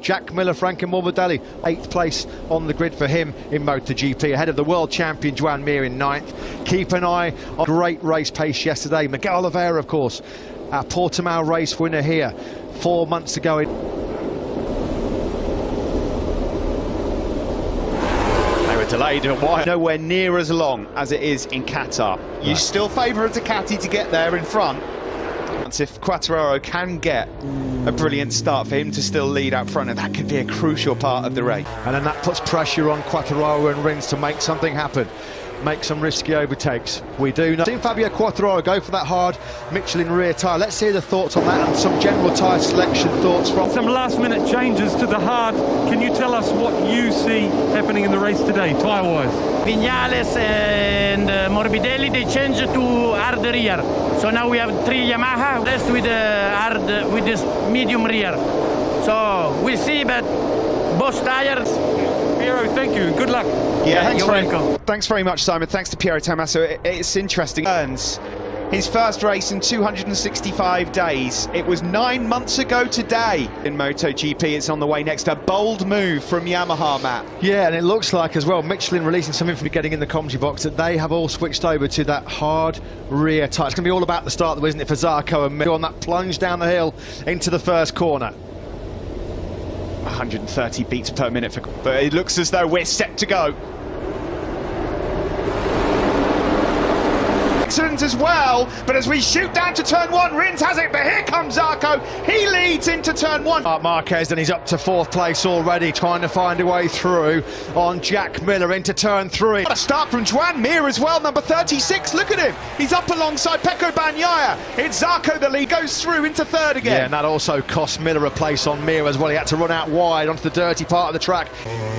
Jack Miller, Franco Morbidelli, 8th place on the grid for him in MotoGP, ahead of the world champion Joan Mir in 9th. Keep an eye on great race pace yesterday. Miguel Oliveira, of course, our Portimao race winner here 4 months ago. They were delayed, but why? Nowhere near as long as it is in Qatar. You still favour a Ducati to get there in front. If Quartararo can get a brilliant start for him to still lead out front, and that could be a crucial part of the race. And then that puts pressure on Quartararo and Rins to make something happen, make some risky overtakes. We do know. Seen Fabio Quartararo go for that hard Michelin rear tyre. Let's hear the thoughts on that and some general tyre selection thoughts from... Some last-minute changes to the hard. Can you tell us what you see happening in the race today, tyre-wise? Viñales and Morbidelli, they changed to hard rear. So now we have 3 Yamaha, rest with with this medium rear. So we'll see, but both tires. Piero, thank you and good luck. Yeah, you're welcome. Thanks very much, Simon. Thanks to Piero Tommaso. It's interesting. Earns his first race in 265 days. It was 9 months ago today in MotoGP. It's on the way next. A bold move from Yamaha, Matt. Yeah, and it looks like as well, Michelin releasing some info getting in the commentary box that they have all switched over to that hard rear tyre. It's going to be all about the start, though, isn't it, for Zarco and Miller on that plunge down the hill into the first corner. 130 beats per minute, but it looks as though we're set to go. Excellent as well, but as we shoot down to turn 1, Rins has it, but here comes Zarco. He leads into turn 1. Marquez, and he's up to 4th place already, trying to find a way through on Jack Miller into turn 3. What a start from Joan Mir as well, number 36. Look at him. He's up alongside Pecco Bagnaia. It's Zarco the lead, goes through into 3rd again. Yeah, and that also cost Miller a place on Mir as well. He had to run out wide onto the dirty part of the track.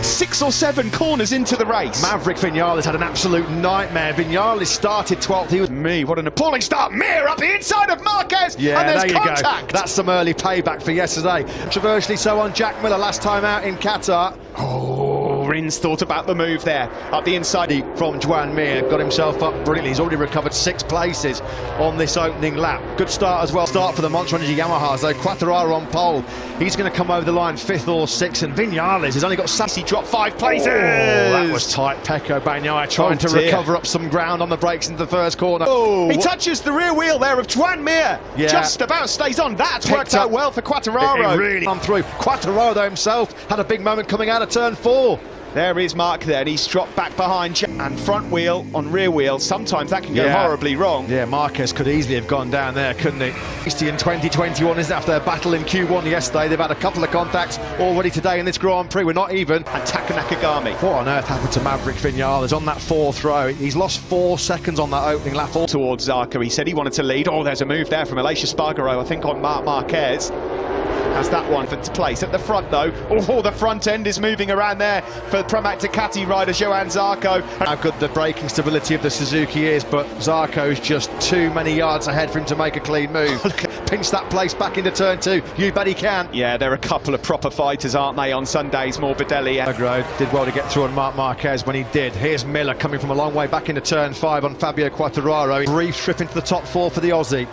6 or 7 corners into the race. Maverick Viñales had an absolute nightmare. Viñales started 12th. He was... What an appalling start. Mir up the inside of Marquez, yeah, and there's there you contact. Go. That's some early payback for yesterday. Controversially so on Jack Miller last time out in Qatar. Oh, Rins thought about the move there, up the inside. From Joan Mir, got himself up brilliantly. He's already recovered 6 places on this opening lap. Good start as well. Start for the Monster Energy Yamahas, though. Quartararo on pole. He's going to come over the line 5th or 6th, and Viñales has only got... He dropped 5 places. Oh, that was tight. Pecco Bagnaia trying to recover up some ground on the brakes into the first corner. Oh, he touches the rear wheel there of Joan Mir. Yeah. Just about stays on. That's worked out well for Quartararo. It really gone through. Quartararo himself had a big moment coming out of turn 4. There is Mark there, and he's dropped back behind. And front wheel on rear wheel, sometimes that can go horribly wrong. Yeah, Marquez could easily have gone down there, couldn't he? In 2021, isn't it? After their battle in Q1 yesterday, they've had a couple of contacts already today in this Grand Prix. We're not even. And Taka Nakagami. What on earth happened to Maverick Viñales on that 4th row? He's lost 4 seconds on that opening lap. Towards Zarco, he said he wanted to lead. Oh, there's a move there from Aleix Espargaro, I think, on Marc Marquez. Has that one for place at the front though. Oh, the front end is moving around there for Pramac Ducati rider Johann Zarco. How good the braking stability of the Suzuki is, but Zarco's just too many yards ahead for him to make a clean move. Pinch that place back into turn 2. You bet he can. Yeah, they're a couple of proper fighters, aren't they, on Sundays, Morbidelli. Agro did well to get through on Marc Marquez when he did. Here's Miller coming from a long way back into turn 5 on Fabio Quartararo. Brief trip into the top 4 for the Aussie.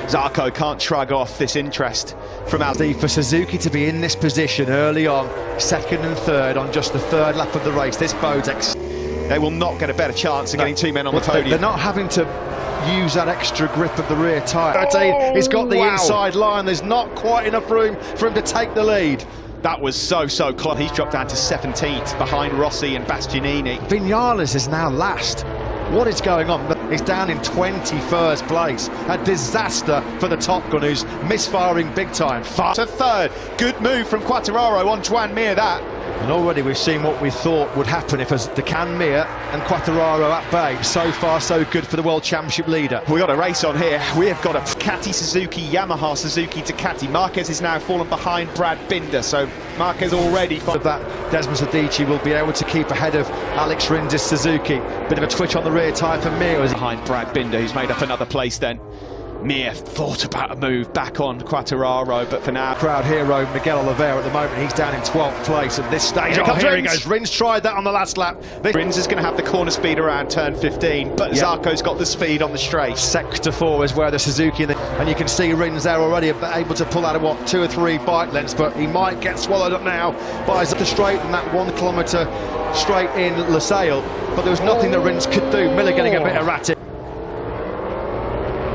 Zarco can't shrug off this interest from Aldi. For Suzuki to be in this position early on, 2nd and 3rd on just the 3rd lap of the race, this bodes they will not get a better chance of getting 2 men on the podium. They're not having to use that extra grip of the rear tyre. He's got the inside line. There's not quite enough room for him to take the lead. That was so close. He's dropped down to 17th behind Rossi and Bastianini. Viñales is now last. What is going on? He's down in 21st place. A disaster for the Top Gun, who's misfiring big time. To 3rd. Good move from Quartararo on Joan Mir, that. And already we've seen what we thought would happen if Ducati, Mir and Quartararo at bay. So far, so good for the World Championship leader. We've got a race on here. We have got a Ducati, Suzuki, Yamaha, Suzuki, Ducati. Marquez is now fallen behind Brad Binder, so Marquez already... That Desmond Sadici will be able to keep ahead of Alex Rins' Suzuki. Bit of a twitch on the rear tyre for Mir. Behind Brad Binder, who's made up another place then. Mir thought about a move back on Quartararo, but for now... Crowd hero Miguel Oliveira at the moment, he's down in 12th place at this stage. Here Here he Rins. goes. Rins tried that on the last lap. Rins is going to have the corner speed around turn 15, but Zarco's got the speed on the straight. Sector 4 is where the Suzuki and you can see Rins there already able to pull out of what 2 or 3 bike lengths, but he might get swallowed up now by the straight and that 1 kilometre straight in Losail. But there was nothing that Rins could do. Miller getting a bit erratic.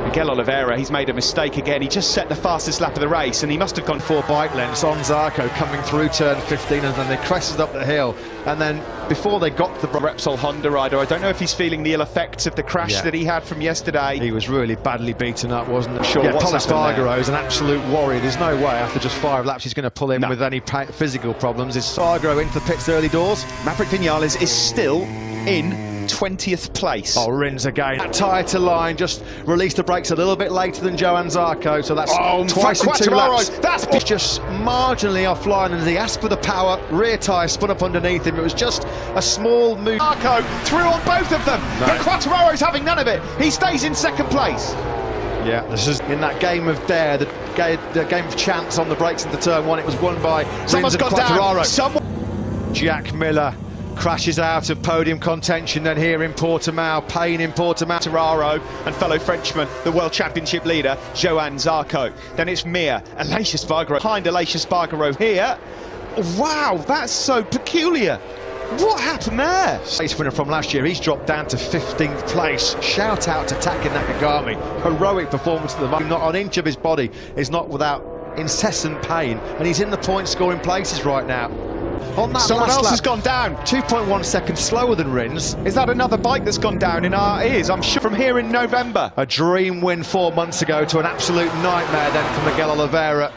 Miguel Oliveira, he's made a mistake again. He just set the fastest lap of the race and he must have gone 4 bike lengths on Zarco coming through turn 15, and then they crested up the hill, and then before they got to the Repsol Honda rider, I don't know if he's feeling the ill effects of the crash that he had from yesterday. He was really badly beaten up, wasn't he? Sure. Yeah, Pol Espargaro is an absolute warrior. There's no way after just 5 laps he's going to pull in with any physical problems. Is Espargaro into the pits early doors? Maverick Vinales is still in 20th place. Oh, Rins again. That tyre to line, just released the brakes a little bit later than Johan Zarco, so that's twice in 2 laps. He's just marginally offline, and as he asked for the power, rear tyre spun up underneath him. It was just a small move. Zarco threw on both of them, but Quartararo's having none of it. He stays in 2nd place. Yeah, this is in that game of dare, the game of chance on the brakes into turn 1. It was won by Someone's Rins and gone Quartararo. down. Jack Miller crashes out of podium contention then here in Portimao. Pain in Portimao. Quartararo and fellow Frenchman, the World Championship leader, Johan Zarco. Then it's Mir, Aleix Espargaro behind Aleix Espargaro here. Wow, that's so peculiar. What happened there? Race winner from last year, he's dropped down to 15th place. Shout out to Taka Nakagami. Heroic performance at the moment. Not an inch of his body is not without incessant pain, and he's in the point scoring places right now. On that Someone last else lap, has gone down. 2.1 seconds slower than Rins. Is that another bike that's gone down in our ears? I'm sure from here in November. A dream win 4 months ago to an absolute nightmare then for Miguel Oliveira.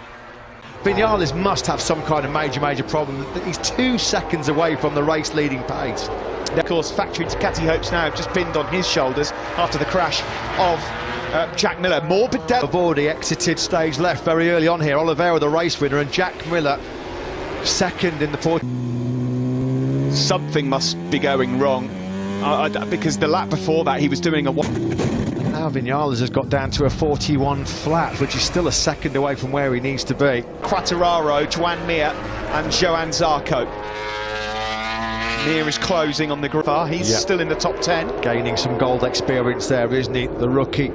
Vinales must have some kind of major problem. He's 2 seconds away from the race leading pace. Of course, factory Ducati hopes now have just pinned on his shoulders after the crash of Jack Miller. Morbidelli have already exited stage left very early on here. Oliveira the race winner and Jack Miller second in the port. Something must be going wrong because the lap before that he was doing a Now Vinales has got down to a 41 flat, which is still a second away from where he needs to be. Quartararo, Joan Mir and Johan Zarco. Mir is closing on the grid. He's still in the top 10. Gaining some gold experience there, isn't he? The rookie.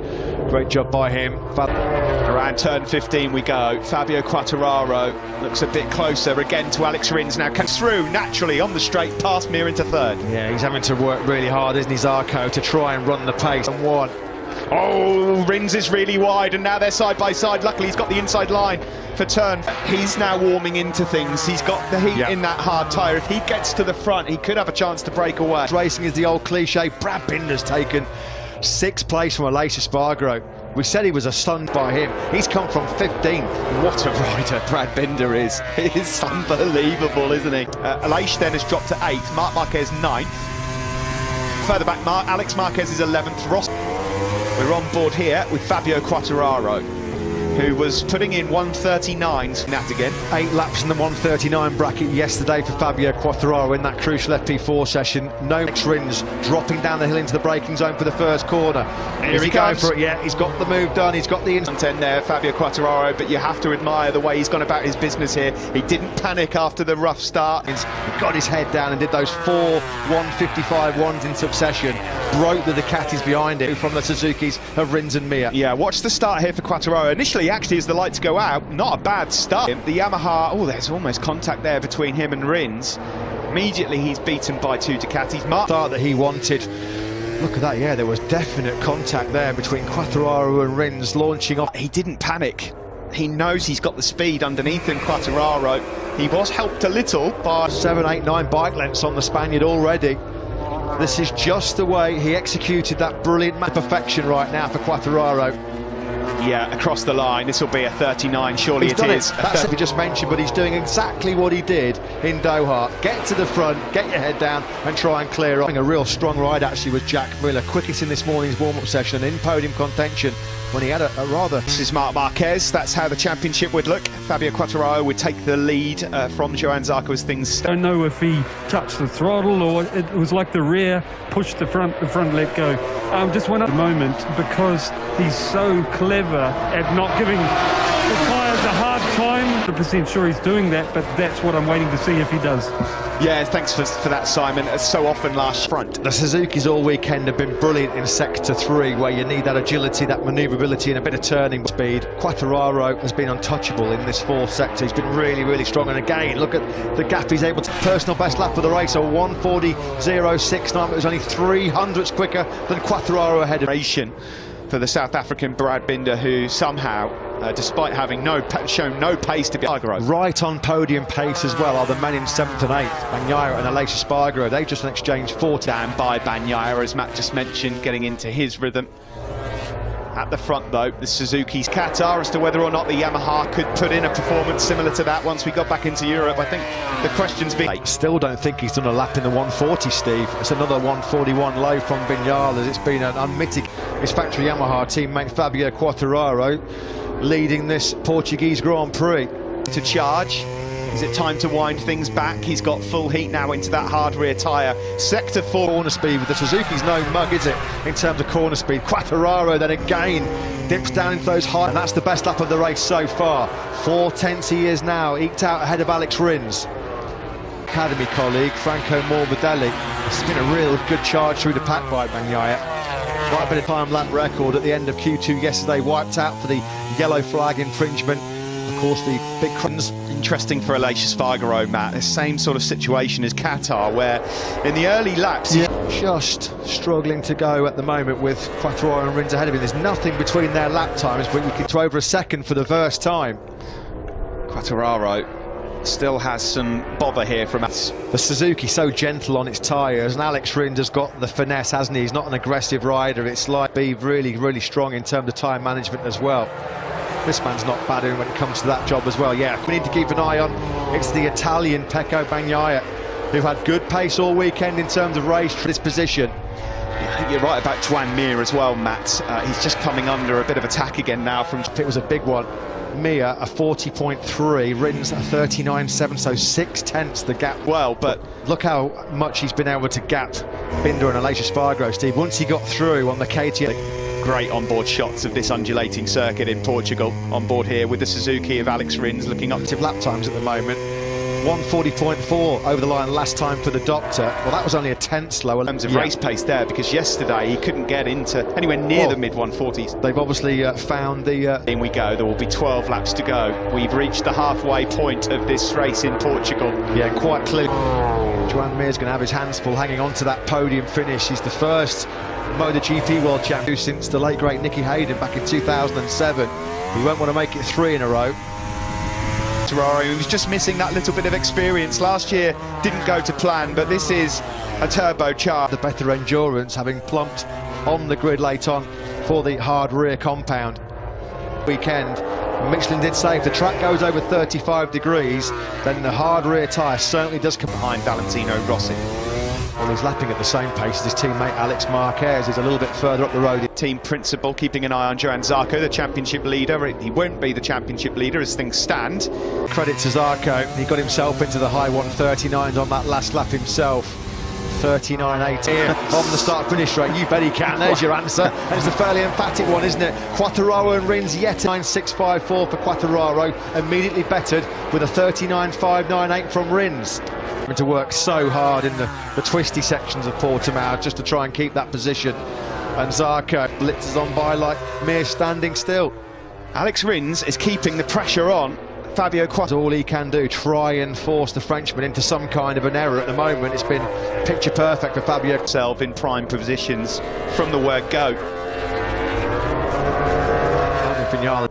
Great job by him. Around turn 15 we go. Fabio Quartararo looks a bit closer again to Alex Rins. Now comes through naturally on the straight past Mir into 3rd. Yeah, he's having to work really hard, isn't he, Zarco, to try and run the pace. And 1. Oh, Rins is really wide, and now they're side by side. Luckily, he's got the inside line for turn. He's now warming into things. He's got the heat in that hard tyre. If he gets to the front, he could have a chance to break away. Racing is the old cliche. Brad Binder's taken 6th place from Aleix Espargaro. We said he was a stunned by him. He's come from 15th. What a rider Brad Binder is. It's unbelievable, isn't he? Aleix then has dropped to 8th. Marc Marquez 9th. Further back, Alex Marquez is 11th. Ross. We're on board here with Fabio Quartararo, who was putting in 139s. That again. 8 laps in the 139 bracket yesterday for Fabio Quartararo in that crucial FP4 session. No Rins dropping down the hill into the braking zone for the first corner. Here he going comes. for it. Yeah, he's got the move done. He's got the content there, Fabio Quartararo, but you have to admire the way he's gone about his business here. He didn't panic after the rough start. He got his head down and did those 4 155 ones in succession. Broke the Ducatis behind it from the Suzukis of Rins and Mir. Yeah, watch the start here for Quartararo. Initially, actually, as the lights go out, not a bad start. The Yamaha, oh, there's almost contact there between him and Rins. Immediately, he's beaten by 2 Ducatis. Start that he wanted. Look at that, yeah, there was definite contact there between Quartararo and Rins launching off. He didn't panic. He knows he's got the speed underneath him, Quartararo. He was helped a little by 7, 8, 9 bike lengths on the Spaniard already. This is just the way he executed that brilliant perfection right now for Quartararo. Yeah, across the line. This will be a 39, surely He's it done is. That's what we just mentioned, but he's doing exactly what he did in Doha. Get to the front, get your head down and try and clear up. A real strong ride actually was Jack Miller, quickest in this morning's warm-up session, in podium contention when he had a rather... This is Marc Marquez. That's how the championship would look. Fabio Quartararo would take the lead from Johan Zarco as things... I don't know if he touched the throttle or it was like the rear pushed the front let go. Just went up the moment because he's so clever clever at not giving the tyres a hard time. 100% sure he's doing that, but that's what I'm waiting to see if he does. Yeah, thanks for that, Simon. As so often last front. The Suzuki's all weekend have been brilliant in Sector 3, where you need that agility, that manoeuvrability and a bit of turning speed. Quattararo has been untouchable in this fourth sector. He's been really, really strong. And again, look at the gap he's able to. Personal best lap of the race, a 1:40.069. It was only 300ths quicker than Quattararo ahead of. For the South African Brad Binder, who somehow, despite having shown no pace to be right on podium pace as well, are the men in 7th and 8th, Bagnaia and Aleix Espargaro. They've just exchanged 40. Down by Bagnaia, as Matt just mentioned, getting into his rhythm. At the front, though, the Suzuki's Qatar, as to whether or not the Yamaha could put in a performance similar to that once we got back into Europe. I think the question's been... Still don't think he's done a lap in the 140, Steve. It's another 141 low from Vinales. It's been an unmitigated. His factory Yamaha teammate Fabio Quartararo leading this Portuguese Grand Prix. To charge. Is it time to wind things back? He's got full heat now into that hard rear tyre. Sector 4 corner speed with the Suzuki's no mug, is it, in terms of corner speed? Quattararo then again dips down into those high, and that's the best lap of the race so far. 4/10 he is now, eked out ahead of Alex Rins. Academy colleague Franco Morbidelli. It's been a real good charge through the pack by Bagnaia. Quite a bit of time lap record at the end of Q2 yesterday, wiped out for the yellow flag infringement. Of course, the big crumbs. Interesting for Aleix Espargaro, Matt. The same sort of situation as Qatar, where in the early laps... Just struggling to go at the moment with Quattararo and Rins ahead of him. There's nothing between their lap times, but you can throw over a second for the first time. Quattararo still has some bother here from us. The Suzuki so gentle on its tyres, and Alex Rins has got the finesse, hasn't he? He's not an aggressive rider. It's like be really, really strong in terms of tyre management as well. This man's not bad when it comes to that job as well. Yeah, we need to keep an eye on. It's the Italian Pecco Bagnaia, who had good pace all weekend in terms of race for this position. I think you're right about Joan Mir as well, Matt. He's just coming under a bit of attack again now from... It was a big one. Mir a 40.3, Rins a 39.7, so 6/10 the gap. Well, but look how much he's been able to gap Binder and Aleix Espargaro, Steve. Once he got through on the KTM. Great onboard shots of this undulating circuit in Portugal. On board here with the Suzuki of Alex Rins looking up to lap times at the moment. 1:40.4 over the line last time for the Doctor. Well, that was only a 10th slower. In terms of race pace there, because yesterday he couldn't get into anywhere near the mid-140s. They've obviously found the... In we go. There will be 12 laps to go. We've reached the halfway point of this race in Portugal. Yeah, quite clearly. Joan Mir's going to have his hands full hanging on to that podium finish. He's the first MotoGP World Champion since the late great Nicky Hayden back in 2007. He won't want to make it 3 in a row. He was just missing that little bit of experience. Last year didn't go to plan, but this is a turbocharged. The better endurance, having plumped on the grid late on for the hard rear compound. Weekend, Michelin did say if the track goes over 35 degrees, then the hard rear tyre certainly does come behind Valentino Rossi. Well, he's lapping at the same pace as his teammate Alex Marquez. He's a little bit further up the road. Team principal keeping an eye on Johann Zarco, the championship leader. He won't be the championship leader as things stand. Credit to Zarco. He got himself into the high 139s on that last lap himself. 39.8 here on the start-finish straight. You bet he can. There's your answer. And it's a fairly emphatic one, isn't it? Quattararo and Rins yet 9.654 for Quattararo, immediately bettered with a 39.598 from Rins. Having to work so hard in the twisty sections of Portimao just to try and keep that position. And Zarco blitzes on by like Mir standing still. Alex Rins is keeping the pressure on Fabio Quattararo. All he can do, try and force the Frenchman into some kind of an error. At the moment, it's been picture perfect for Fabio. Himself in prime positions from the word go.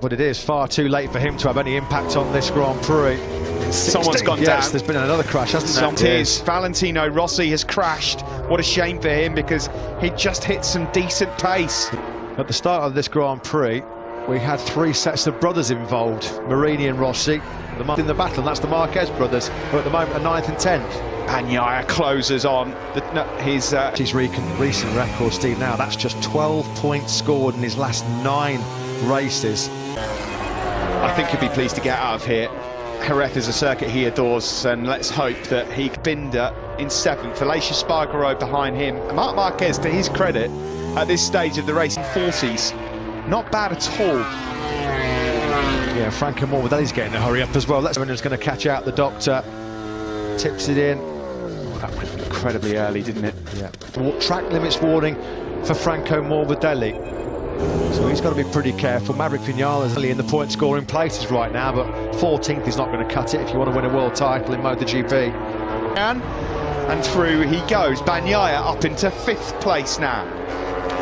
But it is far too late for him to have any impact on this Grand Prix. Someone's gone down. Yes, there's been another crash, hasn't there? It is. Valentino Rossi has crashed. What a shame for him, because he just hit some decent pace. At the start of this Grand Prix, we had 3 sets of brothers involved, Marini and Rossi. In the battle, and that's the Marquez brothers, who at the moment are 9th and 10th. Bagnaia closes on his recent record, Steve. Now that's just 12 points scored in his last 9 races. I think he'd be pleased to get out of here. Jerez is a circuit he adores, and let's hope that he... Binder in 7th, Aleix Espargaro behind him. Marc Marquez, to his credit, at this stage of the race, in 40s. Not bad at all. Yeah, Franco Morbidelli's getting a hurry up as well. That's when he's going to catch out the doctor. Tips it in. That went incredibly early, didn't it? Yeah. Track limits warning for Franco Morbidelli. So he's got to be pretty careful. Maverick Vinales only in the point scoring places right now, but 14th is not going to cut it if you want to win a world title in MotoGP. And through he goes. Bagnaia up into 5th place now.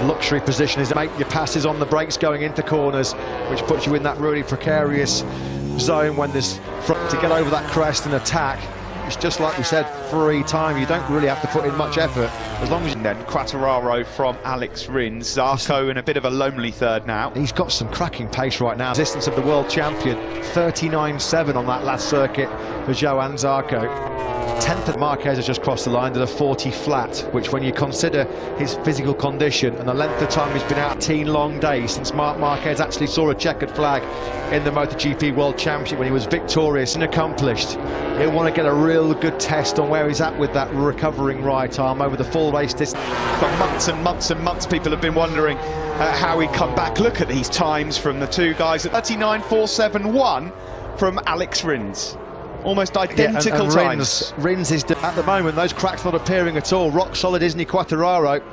Luxury position is to make your passes on the brakes going into corners, which puts you in that really precarious zone when there's to get over that crest and attack. It's just like we said, free time. You don't really have to put in much effort as long as you... And then Quartararo from Alex Rins. Zarco in a bit of a lonely third now. He's got some cracking pace right now. Resistance of the world champion, 39.7 on that last circuit for Johan Zarco. 10th at Marquez has just crossed the line to the 40 flat, which when you consider his physical condition and the length of time he's been out, 18 long days since Marc Marquez actually saw a checkered flag in the MotoGP World Championship when he was victorious and accomplished. He'll want to get a real good test on where he's at with that recovering right arm over the full race distance. For months and months and months people have been wondering how he'd come back. Look at these times from the two guys at 39.471 from Alex Rins. Almost identical times. Rins is, at the moment, those cracks not appearing at all. Rock solid, isn't he, Quartararo?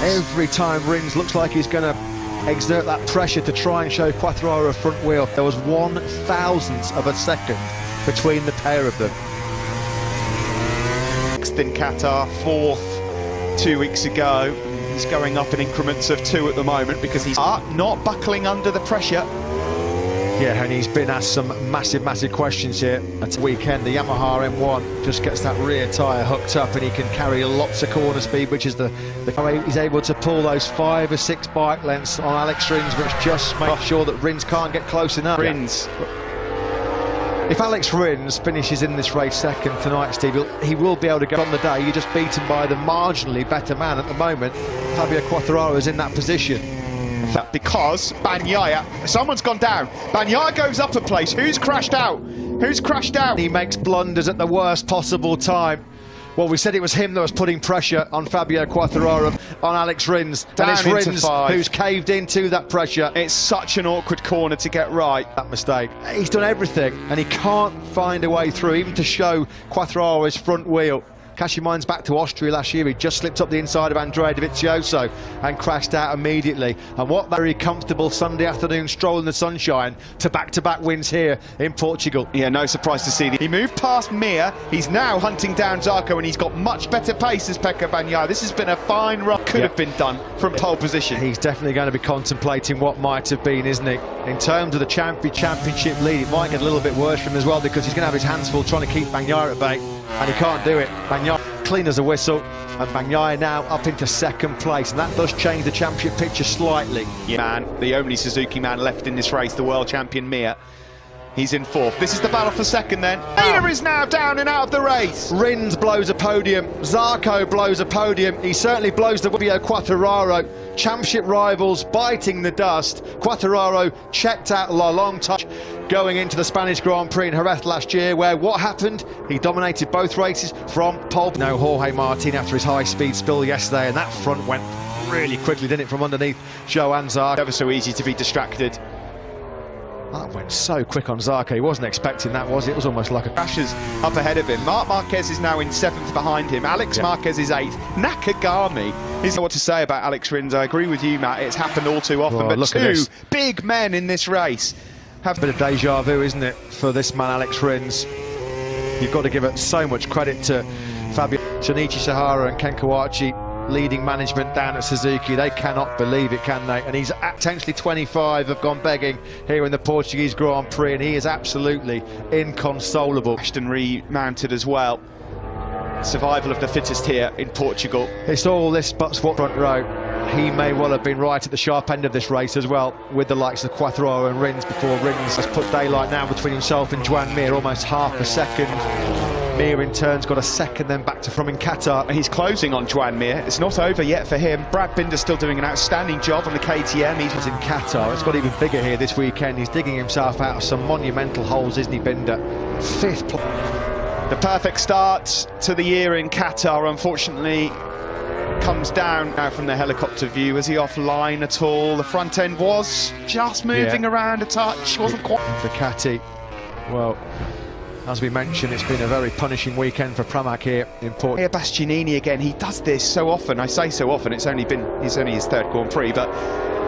Every time Rins looks like he's going to exert that pressure to try and show Quartararo a front wheel. There was 1/1000th of a second between the pair of them. Next in Qatar, 4th 2 weeks ago. He's going up in increments of 2 at the moment because he's not buckling under the pressure. Yeah, and he's been asked some massive questions here at the weekend. The Yamaha M1 just gets that rear tyre hooked up and he can carry lots of corner speed, which is the way he's able to pull those 5 or 6 bike lengths on Alex Rins, which just makes sure that Rins can't get close enough. Rins. If Alex Rins finishes in this race second tonight, Steve, he will be able to go on the day. You're just beaten by the marginally better man at the moment. Fabio Quartararo is in that position. Because Bagnaia, someone's gone down. Bagnaia goes up a place. Who's crashed out? Who's crashed out? He makes blunders at the worst possible time. Well, we said it was him that was putting pressure on Fabio Quartararo, on Alex Rins. Down and it's Rins 5. who's caved into that pressure. It's such an awkward corner to get right. That mistake. He's done everything, and he can't find a way through, even to show Quartararo's front wheel. Cast your minds back to Austria last year. He just slipped up the inside of Andrea Dovizioso and crashed out immediately. And what very comfortable Sunday afternoon stroll in the sunshine to back-to-back wins here in Portugal. Yeah, no surprise to see. He moved past Mir. He's now hunting down Zarco, and he's got much better pace as Pecco Bagnaia. This has been a fine run. Could have been done from pole position. He's definitely going to be contemplating what might have been, isn't he? In terms of the championship lead, it might get a little bit worse for him as well, because he's going to have his hands full trying to keep Bagnaia at bay, and he can't do it. Bagnaia clean as a whistle, and Bagnaia now up into second place, and that does change the championship picture slightly. Yeah, man, the only Suzuki man left in this race, the world champion Mir. He's in 4th. This is the battle for second then. Mir is now down and out of the race. Rins blows a podium. Zarco blows a podium. He certainly blows the Fabio Quartararo. Championship rivals biting the dust. Quartararo checked out a long touch going into the Spanish Grand Prix in Jerez last year, where what happened? He dominated both races from pole. No, Jorge Martin after his high-speed spill yesterday, and that front went really quickly, didn't it, from underneath Johan Zarco. Never so easy to be distracted. That went so quick on Zarco. He wasn't expecting that, was it? It was almost like a... Crashes up ahead of him. Marc Marquez is now in 7th behind him. Alex Marquez is 8th. Nakagami is what to say about Alex Rins. I agree with you, Matt. It's happened all too often. But two big men in this race have... A bit of deja vu, isn't it, for this man, Alex Rins? You've got to give it so much credit to Fabio, Shinichi Sahara and Ken Kawachi, leading management down at Suzuki. They cannot believe it, can they? And he's potentially 25 have gone begging here in the Portuguese Grand Prix, and he is absolutely inconsolable. Ashton remounted as well. Survival of the fittest here in Portugal. It's all this but what front row. He may well have been right at the sharp end of this race as well, with the likes of Quartararo and Rins, before Rins has put daylight now between himself and Joan Mir, almost half a second. Mir in turn's got a second then back to from in Qatar. He's closing on Joan Mir. It's not over yet for him. Brad Binder's still doing an outstanding job on the KTM. He's in Qatar. It's got even bigger here this weekend. He's digging himself out of some monumental holes, isn't he, Binder? 5th place. The perfect start to the year in Qatar. Unfortunately, comes down now from the helicopter view. Was he offline at all? The front end was just moving around a touch, wasn't quite. Ducati, well, as we mentioned, it's been a very punishing weekend for Pramac here in Portugal. Here, Bastianini again, he does this so often. I say so often, it's only his third Grand Prix, but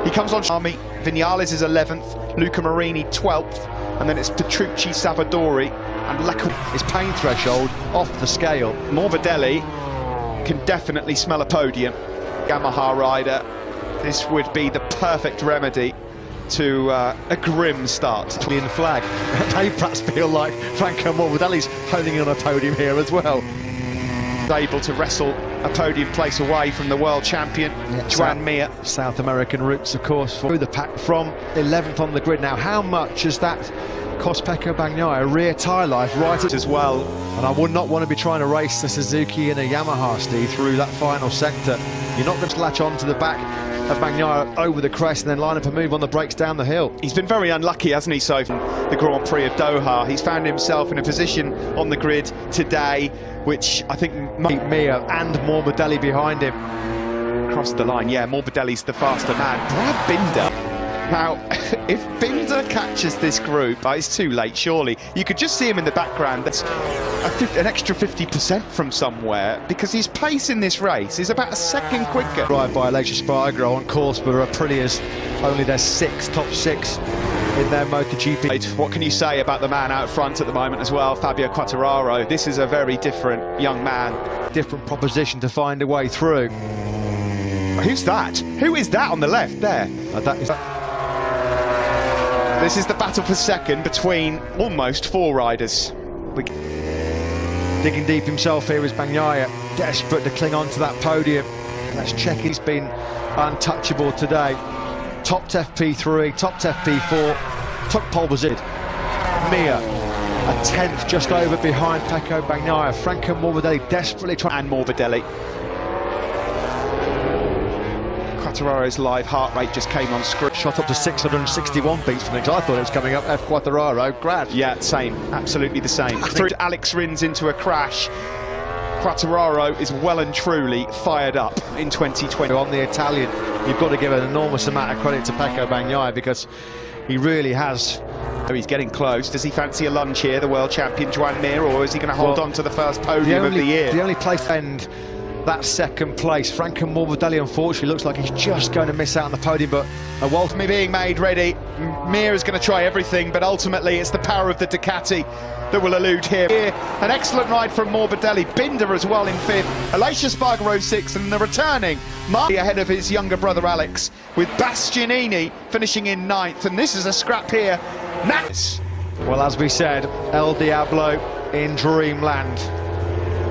he comes on Army. Vinales is 11th, Luca Marini 12th, and then it's Petrucci, Savadori, and his pain threshold off the scale. Morbidelli can definitely smell a podium. Yamaha rider, this would be the perfect remedy to a grim start. Italian flag. They perhaps feel like Franco Morbidelli's holding on a podium here as well. Able to wrestle a podium place away from the world champion, Joan Mir. South American roots, of course, through the pack from 11th on the grid. Now, how much has that cost Pecco Bagnaia rear tyre life right as well? And I would not want to be trying to race the Suzuki and a Yamaha, Steve, through that final sector. You're not going to latch on to the back of Bagnaia over the crest and then line up a move on the brakes down the hill. He's been very unlucky, hasn't he, so from the Grand Prix of Doha. He's found himself in a position on the grid today which I think Mir and Morbidelli behind him. Crossed the line, yeah, Morbidelli's the faster man. Brad Binder. Now, if Binder catches this group, it's too late, surely. You could just see him in the background. That's an extra 50% from somewhere, because his pace in this race is about a second quicker. Right by Aleix Espargaro on course for Aprilia's, only their top six in their MotoGP. What can you say about the man out front at the moment as well, Fabio Quartararo? This is a very different young man. Different proposition to find a way through. Who's that? Who is that on the left there? This is the battle for second between almost four riders. Digging deep himself here is Bagnaia, desperate to cling on to that podium. Let's check, he's been untouchable today. Topped FP3, topped FP4, took pole position. Mir, a 10th just over behind Pecco Bagnaia. Franco Morbidelli desperately trying. And Morbidelli. Quartararo's live heart rate just came on screen. Shot up to 661 beats from the I thought it was coming up. F. Quartararo, crash. Yeah, same, absolutely the same. Through Alex Rins into a crash. Quartararo is well and truly fired up in 2020. On the Italian, you've got to give an enormous amount of credit to Pecco Bagnaia because he really has. He's getting close. Does he fancy a lunge here, the world champion Joan Mir, or is he going to hold on to the first podium of the year? The only place to end that second place. Franco Morbidelli, unfortunately, looks like he's just going to miss out on the podium, but a Walter being made ready. Mir is going to try everything, but ultimately it's the power of the Ducati that will elude him. An excellent ride from Morbidelli. Binder as well in fifth. Aleix Espargaro sixth, and the returning Marty ahead of his younger brother Alex, with Bastianini finishing in ninth. And this is a scrap here. Nice. Well, as we said, El Diablo in dreamland.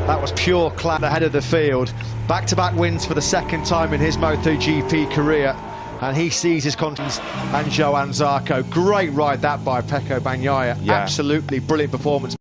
That was pure class ahead of the field. Back-to-back wins for the second time in his MotoGP career. And he sees his confidence. And Johann Zarco. Great ride that by Pecco Bagnaia. Yeah. Absolutely brilliant performance.